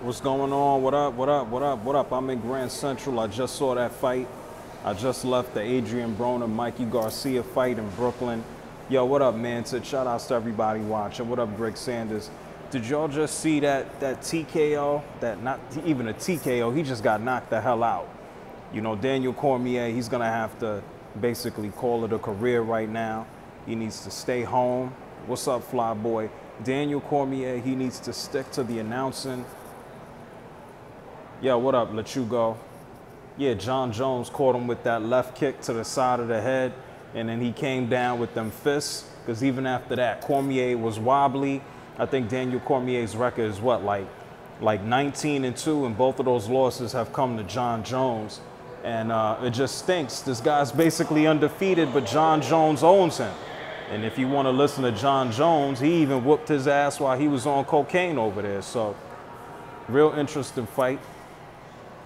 What's going on? What up? What up? What up? What up? I'm in Grand Central. I just saw that fight. I just left the Adrian Broner, Mikey Garcia fight in Brooklyn. Yo, what up, man? Shout outs to everybody watching. What up, Greg Sanders? Did y'all just see that TKO? That not even a TKO. He just got knocked the hell out. You know, Daniel Cormier, he's going to have to basically call it a career right now. He needs to stay home. What's up, fly boy? Daniel Cormier, he needs to stick to the announcing. Yo, what up, let you go? Yeah, John Jones caught him with that left kick to the side of the head, and then he came down with them fists, because even after that, Cormier was wobbly. I think Daniel Cormier's record is what, like 19-2, and both of those losses have come to John Jones. And it just stinks. This guy's basically undefeated, but John Jones owns him. And if you want to listen to John Jones, he even whooped his ass while he was on cocaine over there. So, real interesting fight.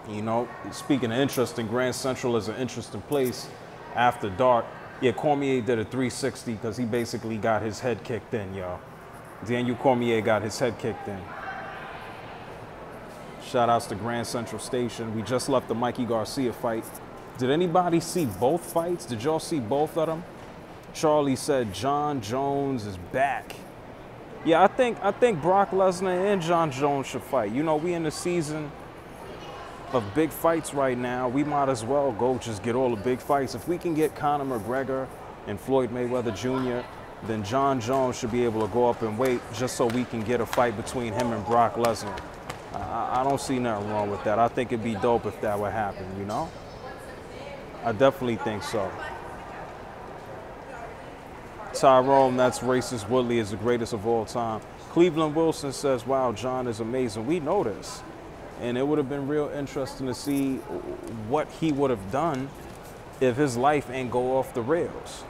You know, speaking of interesting, Grand Central is an interesting place after dark. Yeah, Cormier did a 360 because he basically got his head kicked in, y'all. Daniel Cormier got his head kicked in. Shout outs to Grand Central Station. We just left the Mikey Garcia fight. Did anybody see both fights? Did y'all see both of them? Charlie said John Jones is back. Yeah, I think Brock Lesnar and John Jones should fight. You know, we in the season of big fights right now. We might as well go just get all the big fights. If we can get Conor McGregor and Floyd Mayweather Jr., then John Jones should be able to go up and wait just so we can get a fight between him and Brock Lesnar. I don't see nothing wrong with that. I think it'd be dope if that would happen, you know? I definitely think so. Tyrone, that's racist. Woodley is the greatest of all time. Cleveland Wilson says, wow, John is amazing. We know this. And it would have been real interesting to see what he would have done if his life ain't go off the rails.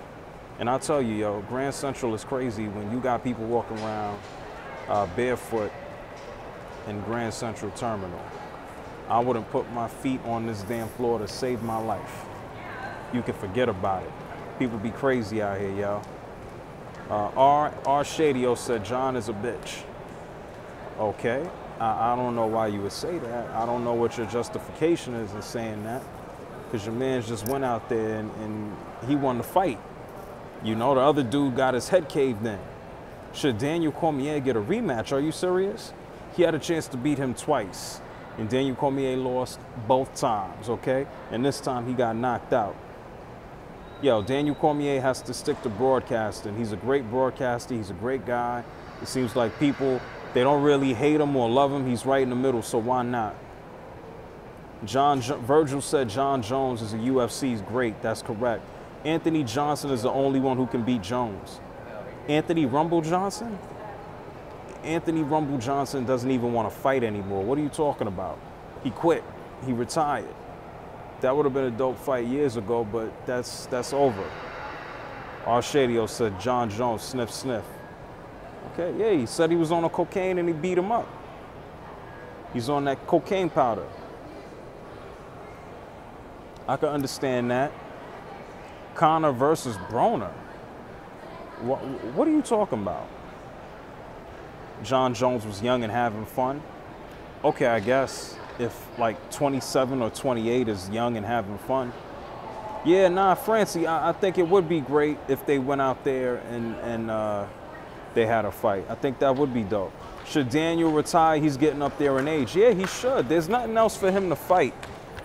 And I'll tell you, yo, Grand Central is crazy when you got people walking around barefoot in Grand Central Terminal. I wouldn't put my feet on this damn floor to save my life. You can forget about it. People be crazy out here, yo. R. Shadio said John is a bitch. Okay. I don't know why you would say that. I don't know what your justification is in saying that. Because your man just went out there and he won the fight. You know, the other dude got his head caved in. Should Daniel Cormier get a rematch? Are you serious? He had a chance to beat him twice. And Daniel Cormier lost both times, okay? And this time he got knocked out. Yo, Daniel Cormier has to stick to broadcasting. He's a great broadcaster. He's a great guy. It seems like people, they don't really hate him or love him. He's right in the middle, so why not? Virgil said John Jones is a UFC's great. That's correct. Anthony Johnson is the only one who can beat Jones. Anthony Rumble Johnson? Anthony Rumble Johnson doesn't even want to fight anymore. What are you talking about? He quit. He retired. That would have been a dope fight years ago, but that's over. Arshadio said John Jones, sniff, sniff. Okay, yeah, he said he was on a cocaine and he beat him up. He's on that cocaine powder. I can understand that. Conor versus Broner. What are you talking about? John Jones was young and having fun. Okay, I guess if like 27 or 28 is young and having fun. Yeah, nah, Francie, I think it would be great if they went out there and they had a fight. I think that would be dope. Should Daniel retire? He's getting up there in age. Yeah, he should. There's nothing else for him to fight.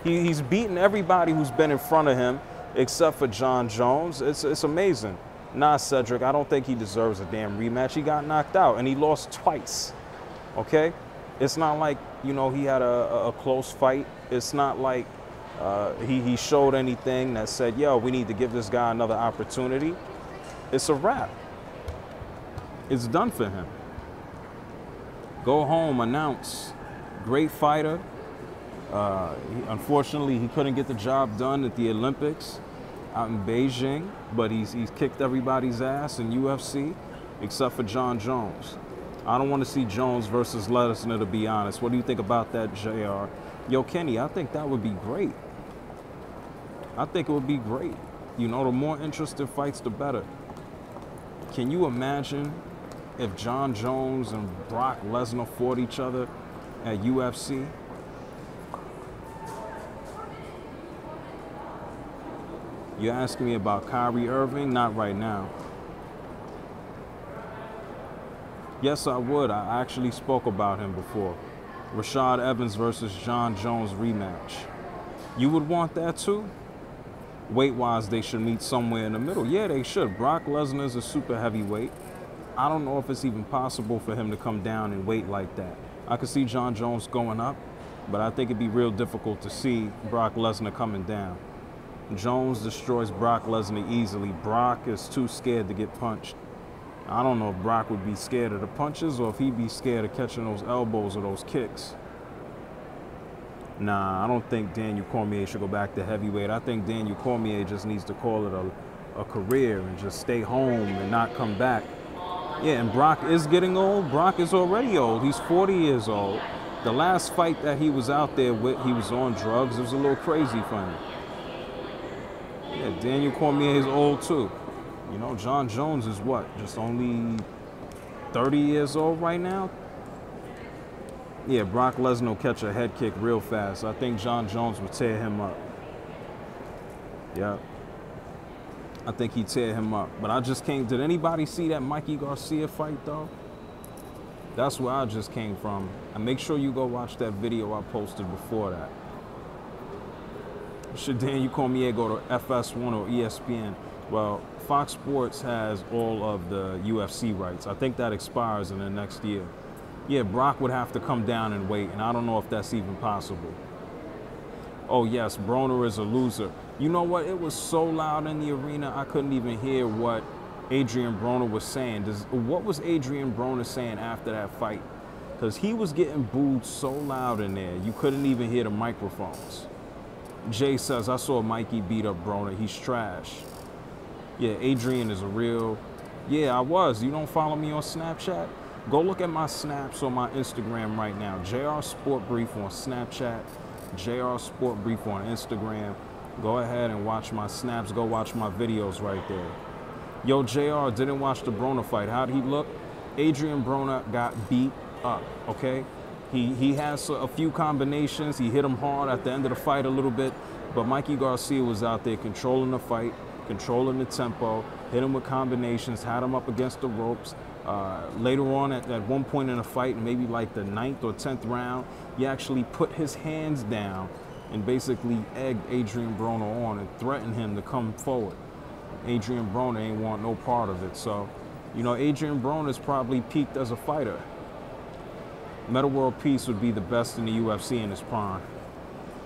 He's beaten everybody who's been in front of him except for John Jones. It's amazing. Nah, Cedric, I don't think he deserves a damn rematch. He got knocked out, and he lost twice, okay? It's not like, you know, he had a close fight. It's not like he showed anything that said, yo, we need to give this guy another opportunity. It's a wrap. It's done for him. Go home, announce. Great fighter. Unfortunately, he couldn't get the job done at the Olympics out in Beijing, but he's kicked everybody's ass in UFC except for John Jones. I don't want to see Jones versus Lesnar, to be honest. What do you think about that, JR? Yo, Kenny, I think that would be great. I think it would be great. You know, the more interesting fights, the better. Can you imagine if John Jones and Brock Lesnar fought each other at UFC. You're asking me about Kyrie Irving? Not right now. Yes, I would. I actually spoke about him before. Rashad Evans versus John Jones rematch. You would want that too? Weight-wise, they should meet somewhere in the middle. Yeah, they should. Brock Lesnar is a super heavyweight. I don't know if it's even possible for him to come down in weight like that. I could see John Jones going up, but I think it'd be real difficult to see Brock Lesnar coming down. Jones destroys Brock Lesnar easily. Brock is too scared to get punched. I don't know if Brock would be scared of the punches or if he'd be scared of catching those elbows or those kicks. Nah, I don't think Daniel Cormier should go back to heavyweight. I think Daniel Cormier just needs to call it a career and just stay home and not come back. Yeah, and Brock is getting old. Brock is already old. He's 40 years old. The last fight that he was out there with, he was on drugs. It was a little crazy for him. Yeah, Daniel Cormier is old too. You know, John Jones is what? Just only 30 years old right now? Yeah, Brock Lesnar will catch a head kick real fast. I think John Jones would tear him up. Yeah. I think he'd tear him up. But I just came. Did anybody see that Mikey Garcia fight, though? That's where I just came from. And make sure you go watch that video I posted before that. Should Daniel Cormier go to FS1 or ESPN? Well, Fox Sports has all of the UFC rights. I think that expires in the next year. Yeah, Brock would have to come down and wait, and I don't know if that's even possible. Oh yes, Broner is a loser. You know what? It was so loud in the arena, I couldn't even hear what Adrian Broner was saying. What was Adrian Broner saying after that fight? Because he was getting booed so loud in there, you couldn't even hear the microphones. Jay says, I saw Mikey beat up Broner. He's trash. Yeah, Adrian is a real... Yeah, I was. You don't follow me on Snapchat? Go look at my snaps on my Instagram right now. JRSportBrief on Snapchat. JRSportBrief on Instagram. Go ahead and watch my snaps. Go watch my videos right there. Yo, JR didn't watch the Broner fight. How'd he look? Adrian Broner got beat up, okay? He has a few combinations. He hit him hard at the end of the fight a little bit. But Mikey Garcia was out there controlling the fight, controlling the tempo, hit him with combinations, had him up against the ropes. Later on, at one point in the fight, maybe like the 9th or 10th round, he actually put his hands down and basically egged Adrian Broner on and threatened him to come forward. Adrian Broner ain't want no part of it. So, you know, Adrian Broner's probably peaked as a fighter. Meta World Peace would be the best in the UFC in his prime.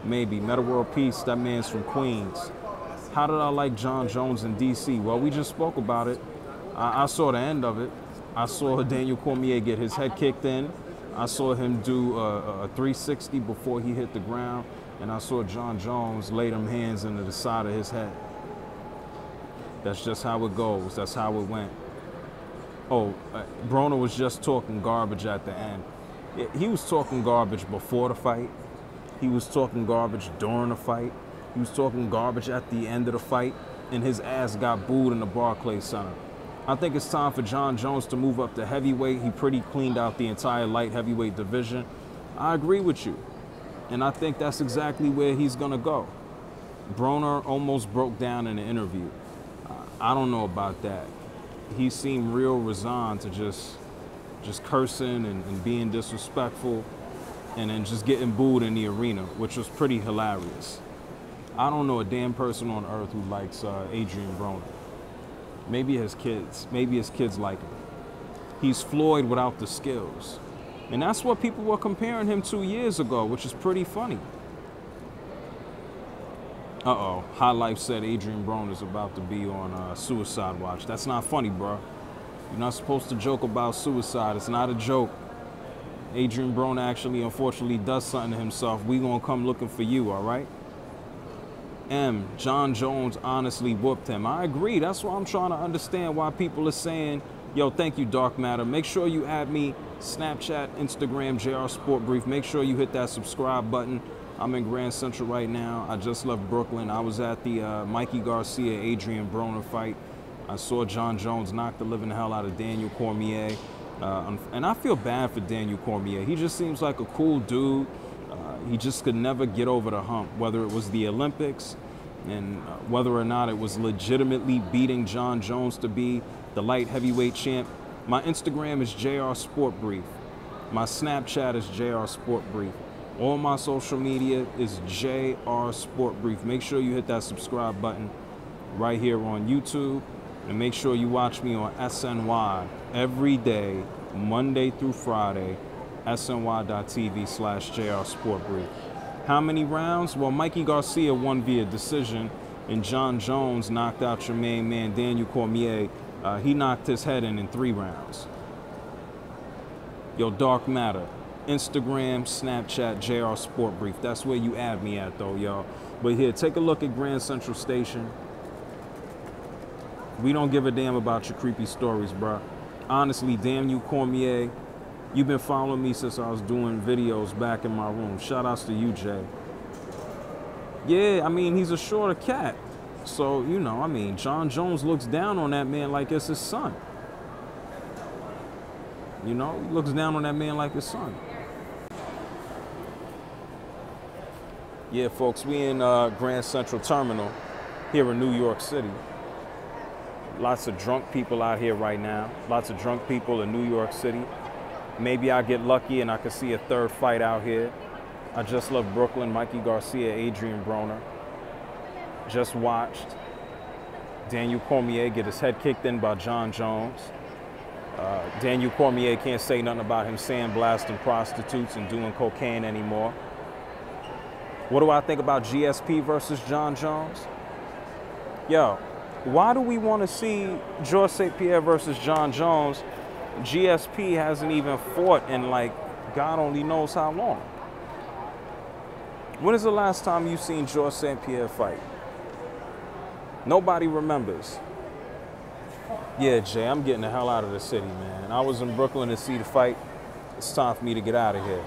Maybe. Meta World Peace, that man's from Queens. How did I like John Jones in DC? Well, we just spoke about it. I saw the end of it. I saw Daniel Cormier get his head kicked in. I saw him do a 360 before he hit the ground. And I saw John Jones lay them hands into the side of his head. That's just how it goes. That's how it went. Oh, Broner was just talking garbage at the end. He was talking garbage before the fight. He was talking garbage during the fight. He was talking garbage at the end of the fight. And his ass got booed in the Barclays Center. I think it's time for John Jones to move up to heavyweight. He pretty cleaned out the entire light heavyweight division. I agree with you. And I think that's exactly where he's going to go. Broner almost broke down in the interview. I don't know about that. He seemed real resigned to just cursing and being disrespectful and then just getting booed in the arena, which was pretty hilarious. I don't know a damn person on earth who likes Adrian Broner. Maybe his kids. Maybe his kids like him. He's Floyd without the skills. And that's what people were comparing him 2 years ago, which is pretty funny. Uh-oh. High Life said Adrian Broner is about to be on suicide watch. That's not funny, bro. You're not supposed to joke about suicide. It's not a joke. Adrian Broner actually, unfortunately, does something to himself. We gonna come looking for you, all right? John Jones honestly whooped him. I agree. That's why I'm trying to understand why people are saying, yo, thank you, Dark Matter. Make sure you add me Snapchat, Instagram, JRSportBrief. Make sure you hit that subscribe button. I'm in Grand Central right now. I just left Brooklyn. I was at the Mikey Garcia, Adrian Broner fight. I saw John Jones knock the living hell out of Daniel Cormier. And I feel bad for Daniel Cormier. He just seems like a cool dude. He just could never get over the hump, whether it was the Olympics and whether or not it was legitimately beating John Jones to be the light heavyweight champ. My Instagram is JRSportBrief. My Snapchat is JRSportBrief. All my social media is JRSportBrief. Make sure you hit that subscribe button right here on YouTube. And make sure you watch me on SNY every day, Monday through Friday, sny.tv/JRSportBrief. How many rounds? Well, Mikey Garcia won via decision, and John Jones knocked out your main man, Daniel Cormier. He knocked his head in 3 rounds. Yo, Dark Matter, Instagram, Snapchat, JRSportBrief. That's where you add me at, though, y'all. But here, take a look at Grand Central Station. We don't give a damn about your creepy stories, bro. Honestly, Daniel Cormier, you've been following me since I was doing videos back in my room. Shout outs to you, Jay. Yeah, I mean, he's a shorter cat. So, you know, I mean, John Jones looks down on that man like it's his son. You know, he looks down on that man like his son. Yeah, folks, we in Grand Central Terminal here in New York City. Lots of drunk people out here right now. Lots of drunk people in New York City. Maybe I get lucky and I can see a 3rd fight out here. I just love Brooklyn, Mikey Garcia, Adrian Broner. Just watched Daniel Cormier get his head kicked in by John Jones. Daniel Cormier can't say nothing about him sandblasting prostitutes and doing cocaine anymore. What do I think about GSP versus John Jones? Yo, why do we want to see Georges St. Pierre versus John Jones? GSP hasn't even fought in like God only knows how long. When is the last time you seen Georges St. Pierre fight? Nobody remembers. Yeah, Jay, I'm getting the hell out of the city, man. I was in Brooklyn to see the fight. It's time for me to get out of here.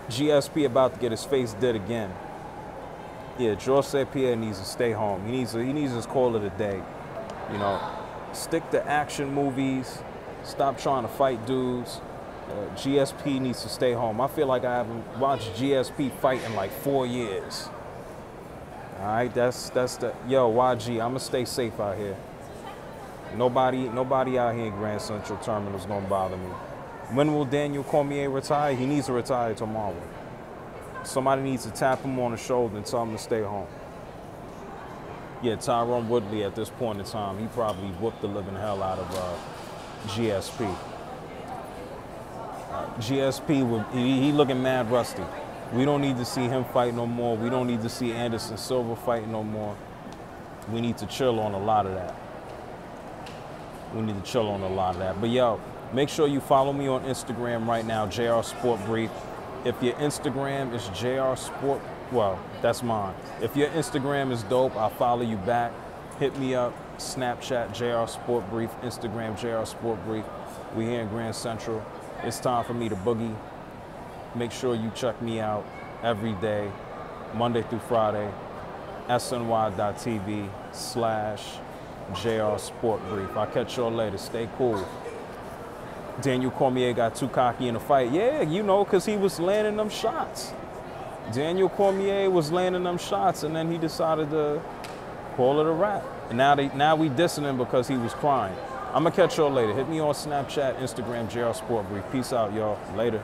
GSP about to get his face dead again. Yeah, Georges St. Pierre needs to stay home. He needs his call of the day. You know, stick to action movies. Stop trying to fight dudes. GSP needs to stay home. I feel like I haven't watched GSP fight in like 4 years. All right, that's the yo YG. I'm gonna stay safe out here. Nobody out here in Grand Central Terminal is gonna bother me. When will Daniel Cormier retire? He needs to retire tomorrow. Somebody needs to tap him on the shoulder and tell him to stay home. Yeah, Tyrone Woodley at this point in time, he probably whooped the living hell out of GSP. GSP, he looking mad rusty. We don't need to see him fight no more. We don't need to see Anderson Silva fight no more. We need to chill on a lot of that. But yo, make sure you follow me on Instagram right now, JRSportBrief. If your Instagram is JRSport, well, that's mine. If your Instagram is dope, I'll follow you back. Hit me up, Snapchat, JRSportBrief, Instagram, JRSportBrief. We here in Grand Central. It's time for me to boogie. Make sure you check me out every day, Monday through Friday, sny.tv/JRSportBrief. I'll catch y'all later. Stay cool. Daniel Cormier got too cocky in the fight. Yeah, you know, because he was landing them shots. Daniel Cormier was landing them shots, and then he decided to call it a wrap. And now we dissing him because he was crying. I'm going to catch y'all later. Hit me on Snapchat, Instagram, JRSportBrief. Peace out, y'all. Later.